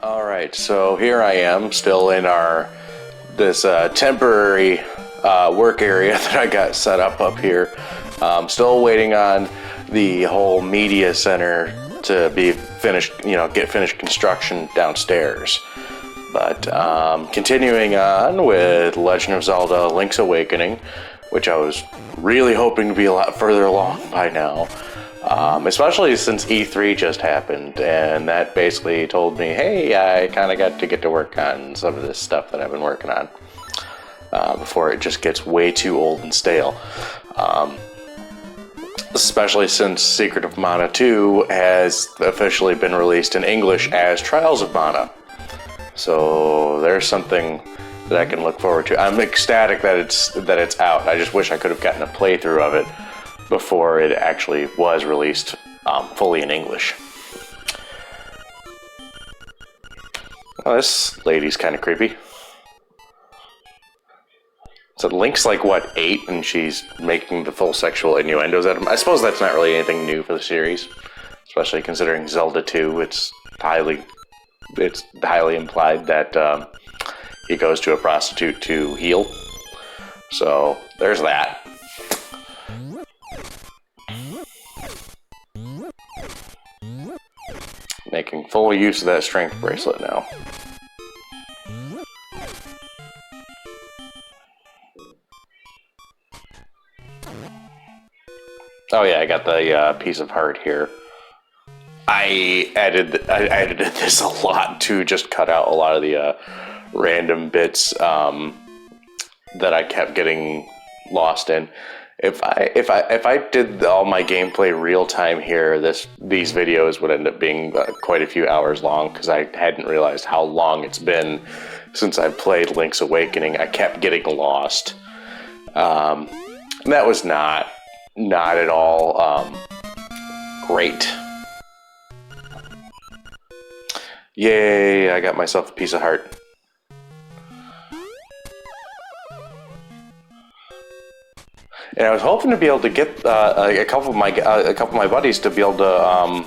All right, so here I am, still in this temporary work area that I got set up here. Still waiting on the whole media center to be finished, get finished construction downstairs. But continuing on with Legend of Zelda: Link's Awakening, which I was really hoping to be a lot further along by now. Especially since E3 just happened, and that basically told me, hey, I kind of got to get to work on some of this stuff that I've been working on before it just gets way too old and stale. Especially since Secret of Mana 2 has officially been released in English as Trials of Mana. So there's something that I can look forward to. I'm ecstatic that it's out. I just wish I could have gotten a playthrough of it before it actually was released fully in English. Oh, this lady's kind of creepy. So Link's like, what, 8, and she's making the full sexual innuendos at him? I suppose that's not really anything new for the series, especially considering Zelda 2. It's highly implied that he goes to a prostitute to heal. So there's that. Making full use of that strength bracelet now. Oh yeah, I got the piece of heart here. I edited this a lot to just cut out a lot of the random bits that I kept getting lost in. If I did all my gameplay real time here, these videos would end up being quite a few hours long, because I hadn't realized how long it's been since I played Link's Awakening. I kept getting lost. And that was not at all great. Yay, I got myself a piece of heart. And I was hoping to be able to get a couple of my buddies to be able to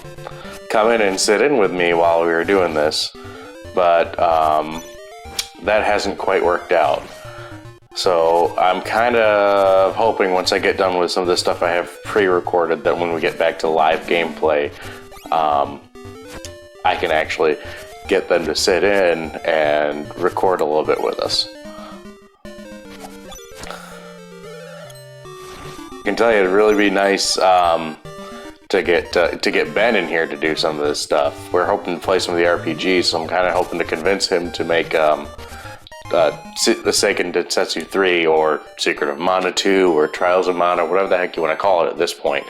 come in and sit in with me while we were doing this, but that hasn't quite worked out. So I'm kind of hoping once I get done with some of the stuff I have pre-recorded, that when we get back to live gameplay, I can actually get them to sit in and record a little bit with us. I can tell you, it'd really be nice to get Ben in here to do some of this stuff. We're hoping to play some of the RPGs, so I'm kind of hoping to convince him to make the Seiken Densetsu 3 or Secret of Mana 2 or Trials of Mana, whatever the heck you want to call it at this point.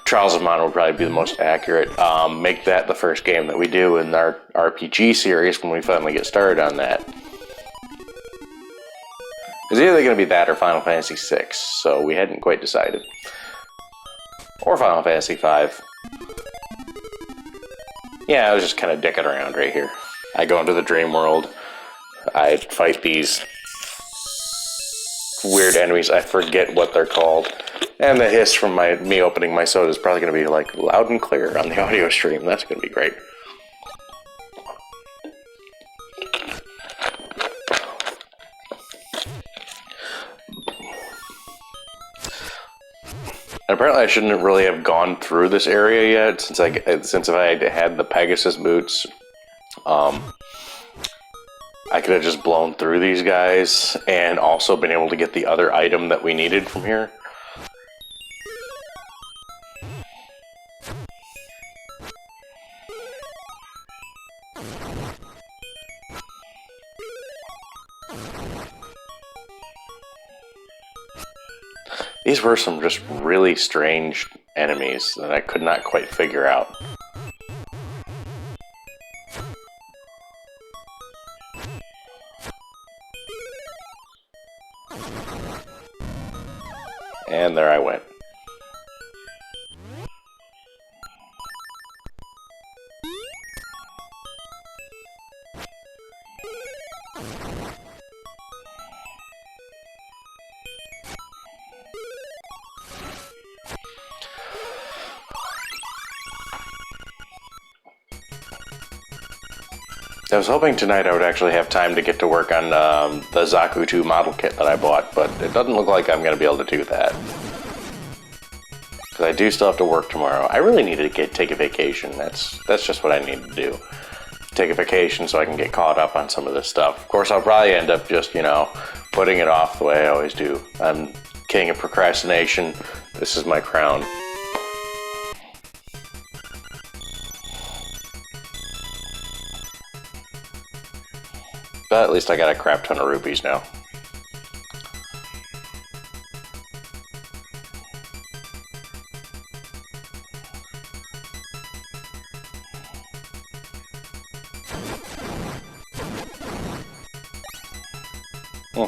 Trials of Mana would probably be the most accurate. Make that the first game that we do in our RPG series when we finally get started on that. It's either going to be that or Final Fantasy VI, so we hadn't quite decided. Or Final Fantasy V. Yeah, I was just kind of dicking around right here. I go into the dream world. I fight these weird enemies. I forget what they're called. And the hiss from me opening my soda is probably going to be like loud and clear on the audio stream. That's going to be great. And apparently I shouldn't really have gone through this area yet, since if I had the Pegasus boots, I could have just blown through these guys and also been able to get the other item that we needed from here. These were some just really strange enemies that I could not quite figure out. And there I went. I was hoping tonight I would actually have time to get to work on the Zaku 2 model kit that I bought, but it doesn't look like I'm going to be able to do that. Because I do still have to work tomorrow. I really need to take a vacation. That's just what I need to do. Take a vacation so I can get caught up on some of this stuff. Of course, I'll probably end up just, you know, putting it off the way I always do. I'm king of procrastination. This is my crown. But at least I got a crap ton of rupees now.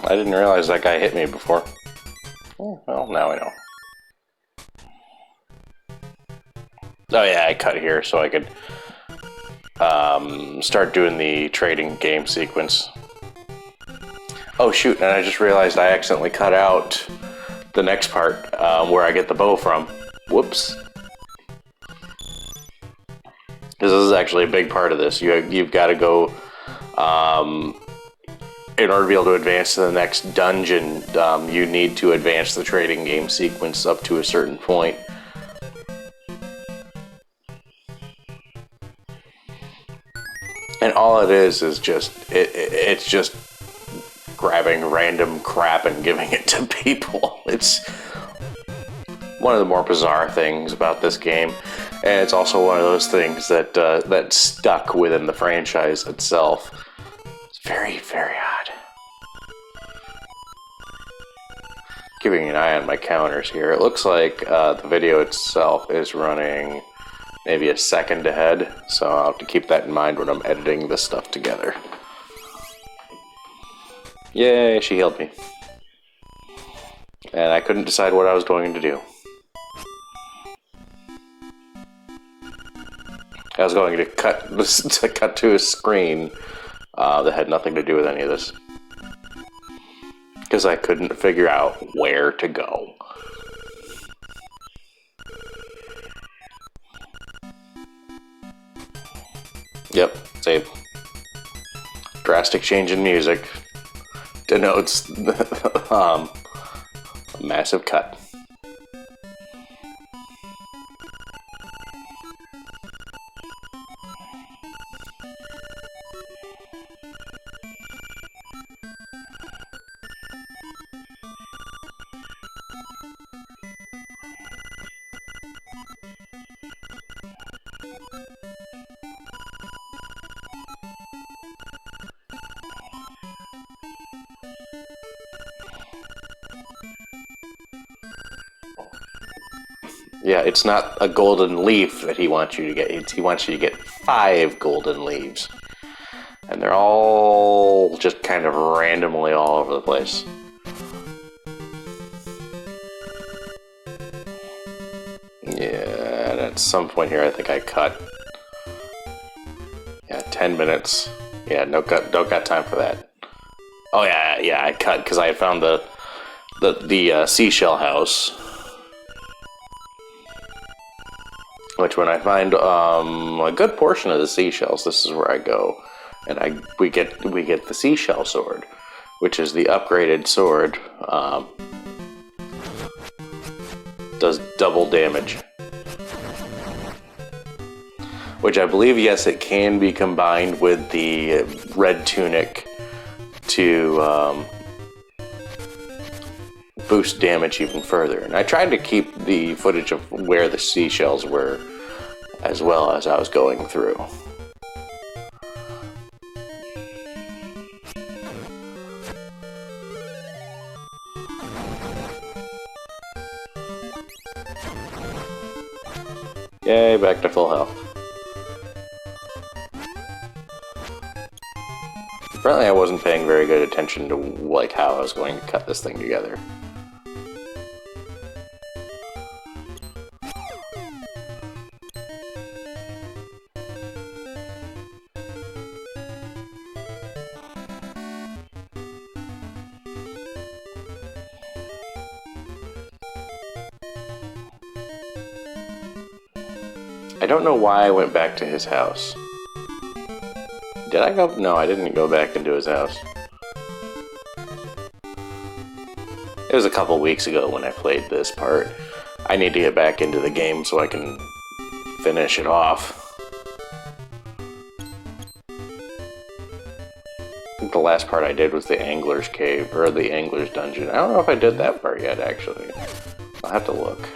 I didn't realize that guy hit me before. Well, now I know. Oh yeah, I cut here so I could start doing the trading game sequence. Oh shoot, and I just realized I accidentally cut out the next part where I get the bow from. Whoops. Because this is actually a big part of this. You've got to go... in order to be able to advance to the next dungeon, you need to advance the trading game sequence up to a certain point. And all it is just, it's just grabbing random crap and giving it to people. It's one of the more bizarre things about this game. And it's also one of those things that, that stuck within the franchise itself. It's very, very odd. Keeping an eye on my counters here. It looks like the video itself is running maybe a second ahead, so I'll have to keep that in mind when I'm editing this stuff together. Yay, she healed me. And I couldn't decide what I was going to do. I was going to cut to a screen that had nothing to do with any of this. Because I couldn't figure out where to go. Yep, save. Drastic change in music denotes a massive cut. Yeah, it's not a golden leaf that he wants you to get. He wants you to get 5 golden leaves. And they're all just kind of randomly all over the place. Yeah, and at some point here I think I cut. Yeah, 10 minutes. Yeah, don't got time for that. Oh yeah, I cut because I had found the seashell house. Which, when I find a good portion of the seashells, this is where I go, and we get the seashell sword, which is the upgraded sword. Does double damage, which I believe, yes, it can be combined with the red tunic to boost damage even further. And I tried to keep the footage of where the seashells were as well as I was going through. Yay, back to full health. Apparently I wasn't paying very good attention to like how I was going to cut this thing together. I don't know why I went back to his house. Did I go? No, I didn't go back into his house. It was a couple weeks ago when I played this part. I need to get back into the game so I can finish it off. I think the last part I did was the Angler's Cave, or the Angler's Dungeon. I don't know if I did that part yet, actually. I'll have to look.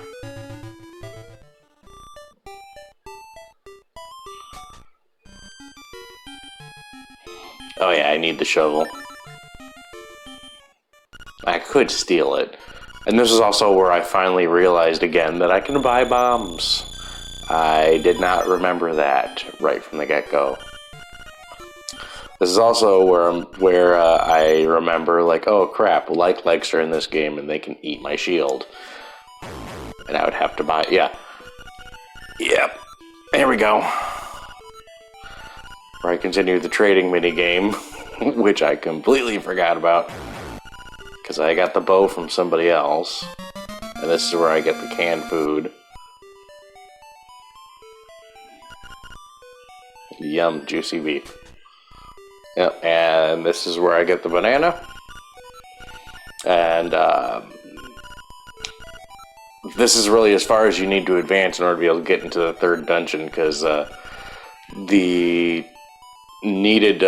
Oh yeah, I need the shovel. I could steal it. And this is also where I finally realized again that I can buy bombs. I did not remember that right from the get-go. This is also where I remember, like, oh crap, legs are in this game and they can eat my shield. And I would have to buy, yeah. Yep, there we go. Where I continue the trading minigame, which I completely forgot about. Because I got the bow from somebody else. And this is where I get the canned food. Yum, juicy beef. Yep, and this is where I get the banana. And this is really as far as you need to advance in order to be able to get into the third dungeon, because the needed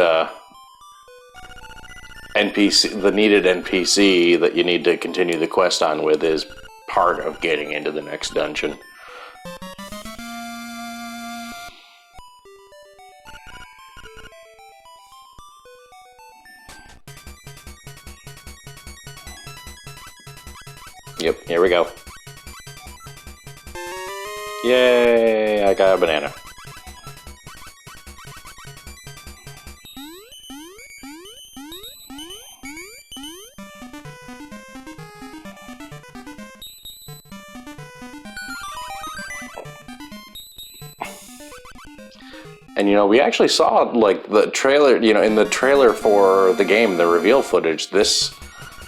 NPC that you need to continue the quest on with is part of getting into the next dungeon. Yep, here we go. Yay, I got a banana. And, you know, we actually saw, like, the trailer, you know, in the trailer for the game, the reveal footage, this,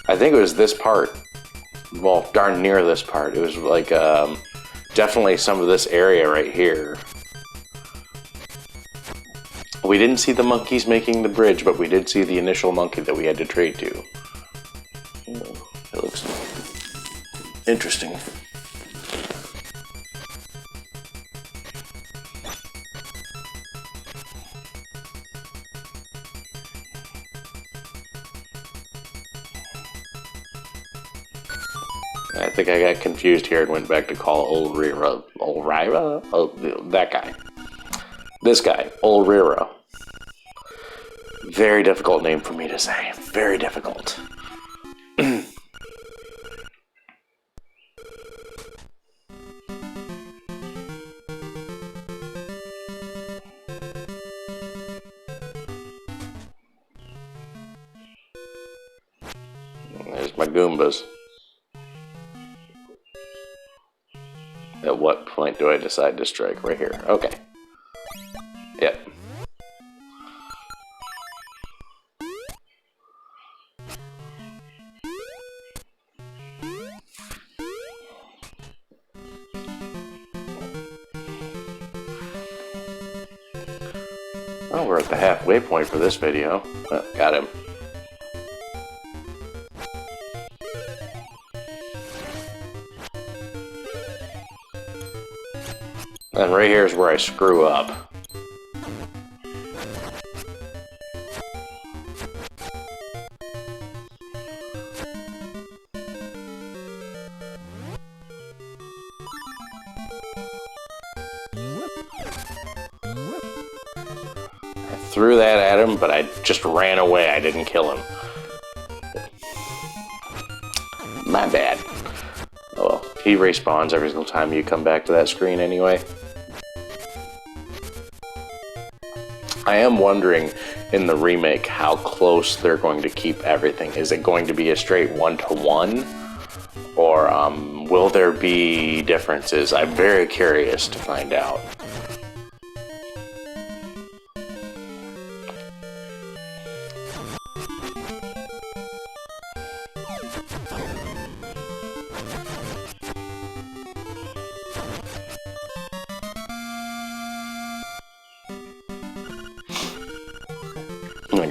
I think it was this part. Well, darn near this part. It was, like, definitely some of this area right here. We didn't see the monkeys making the bridge, but we did see the initial monkey that we had to trade to. It looks interesting. I think I got confused here and went back to call Old Rira. Old Rira? Oh, that guy. This guy, Old Rira. Very difficult name for me to say. Very difficult. There's my Goombas. At what point do I decide to strike? Right here. Okay. Yep. Oh, we're at the halfway point for this video. Oh, got him. And right here is where I screw up. I threw that at him, but I just ran away. I didn't kill him. My bad. Oh well, he respawns every single time you come back to that screen anyway. I am wondering in the remake how close they're going to keep everything. Is it going to be a straight 1-to-1? Or will there be differences? I'm very curious to find out.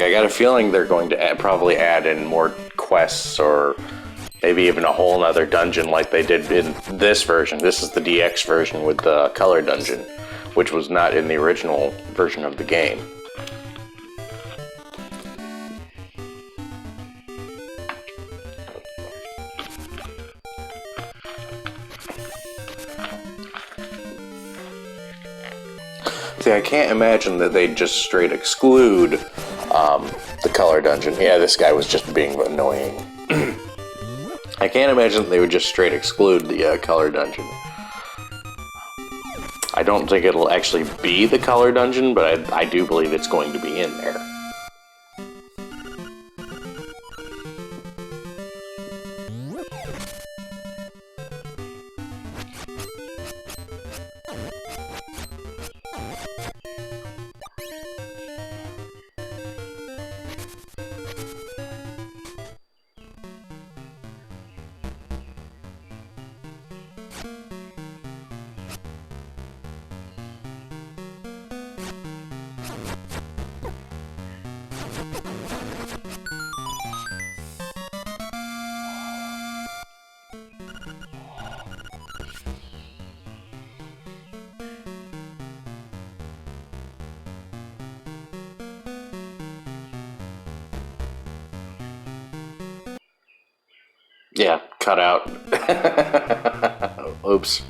Like, I got a feeling they're going to probably add in more quests, or maybe even a whole other dungeon like they did in this version. This is the DX version with the color dungeon, which was not in the original version of the game. See, I can't imagine that they'd just straight exclude the color dungeon. Yeah, this guy was just being annoying. I can't imagine that they would just straight exclude the color dungeon. I don't think it'll actually be the color dungeon, but I do believe it's going to be in there. Yeah, cut out. Oops.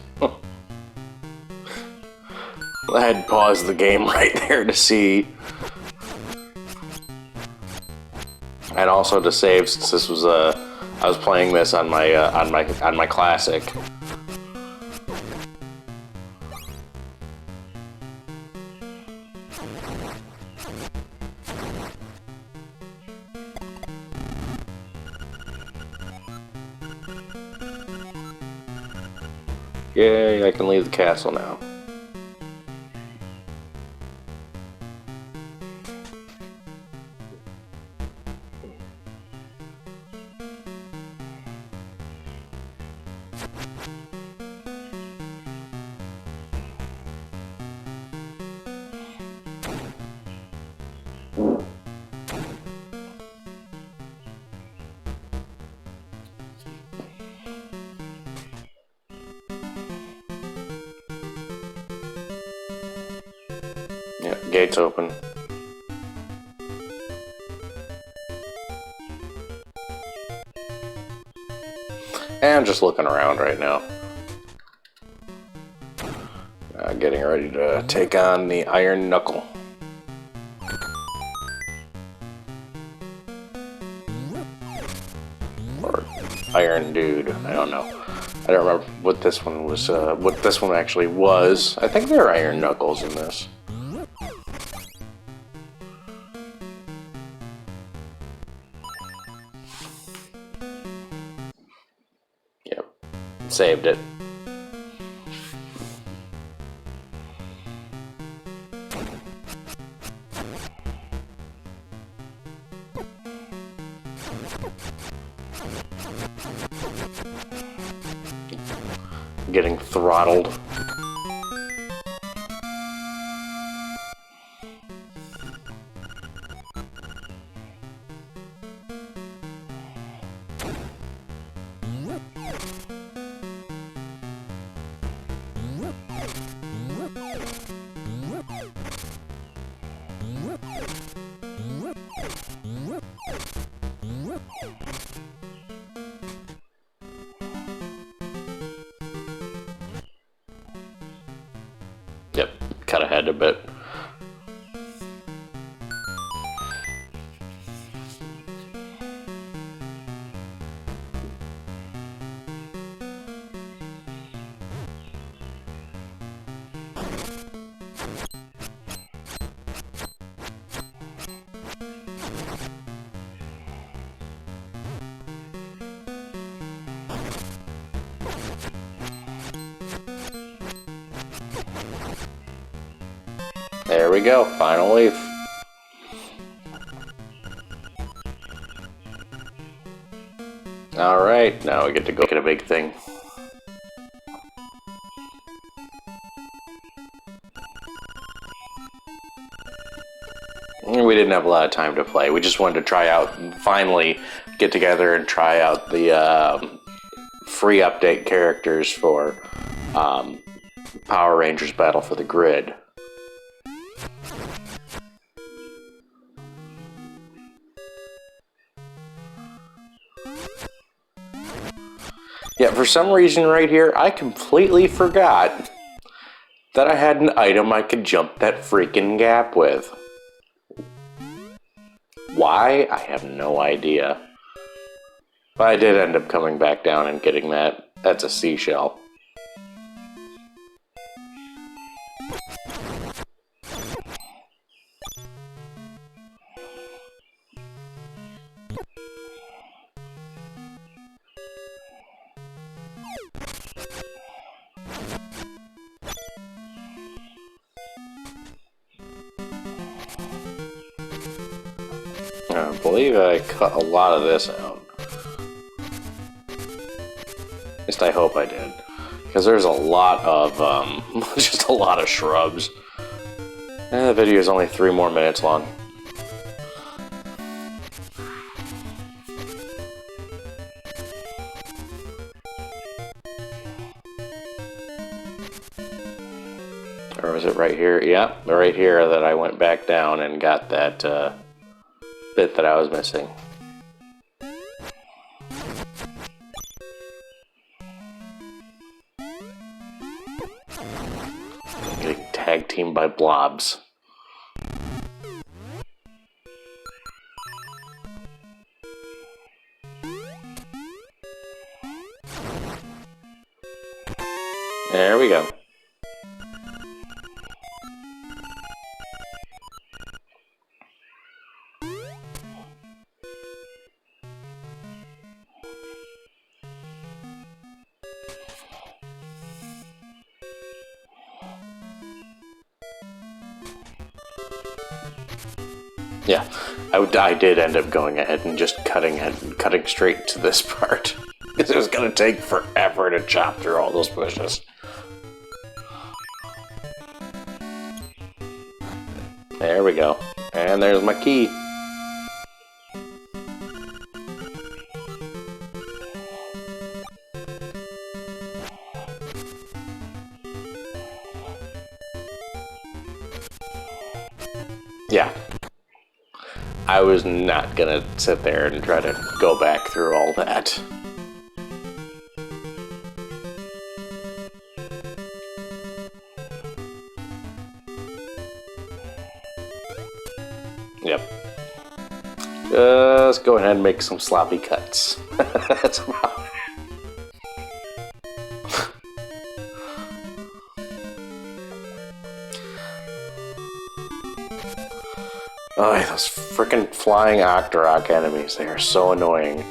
I had paused the game right there to see. And also to save, since this was I was playing this on my classic. Yay, I can leave the castle now. Yep, gates open. And I'm just looking around right now. Getting ready to take on the Iron Knuckle. Or Iron Dude, I don't know. I don't remember what this one was, what this one actually was. I think there are Iron Knuckles in this. Yep, saved it. Getting throttled. Yep, cut ahead a bit. There we go, final leaf. Alright, now we get to go get a big thing. We didn't have a lot of time to play. We just wanted to try out, finally get together and try out the free update characters for Power Rangers Battle for the Grid. Yeah, for some reason right here, I completely forgot that I had an item I could jump that freaking gap with. Why? I have no idea. But I did end up coming back down and getting that. That's a seashell. I believe I cut a lot of this out. At least I hope I did. Because there's a lot of, just a lot of shrubs. And the video is only 3 more minutes long. Or was it right here? Yeah, right here that I went back down and got that, bit that I was missing. Getting tag teamed by blobs. There we go. Yeah, I did end up going ahead and just cutting straight to this part. Because it was going to take forever to chop through all those bushes. There we go. And there's my key. Yeah. I was not gonna sit there and try to go back through all that. Yep. Just go ahead and make some sloppy cuts. That's about it. Oh, those frickin' flying Octorok enemies, they are so annoying.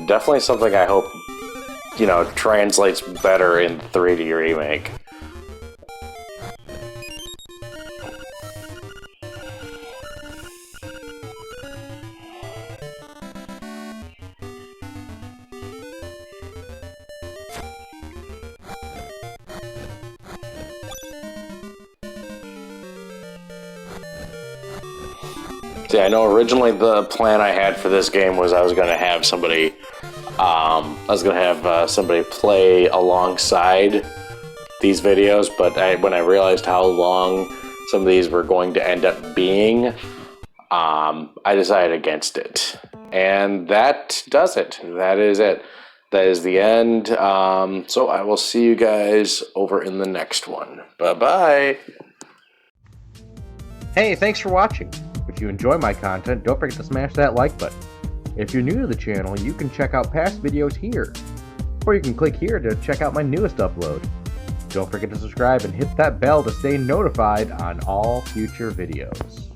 Definitely something I hope, you know, translates better in 3D Remake. See, I know originally the plan I had for this game was I was going to have somebody, somebody play alongside these videos, but when I realized how long some of these were going to end up being, I decided against it. And that does it. That is it. That is the end. So I will see you guys over in the next one. Bye-bye. Hey, thanks for watching. If you enjoy my content, don't forget to smash that like button. If you're new to the channel, you can check out past videos here, or you can click here to check out my newest upload. Don't forget to subscribe and hit that bell to stay notified on all future videos.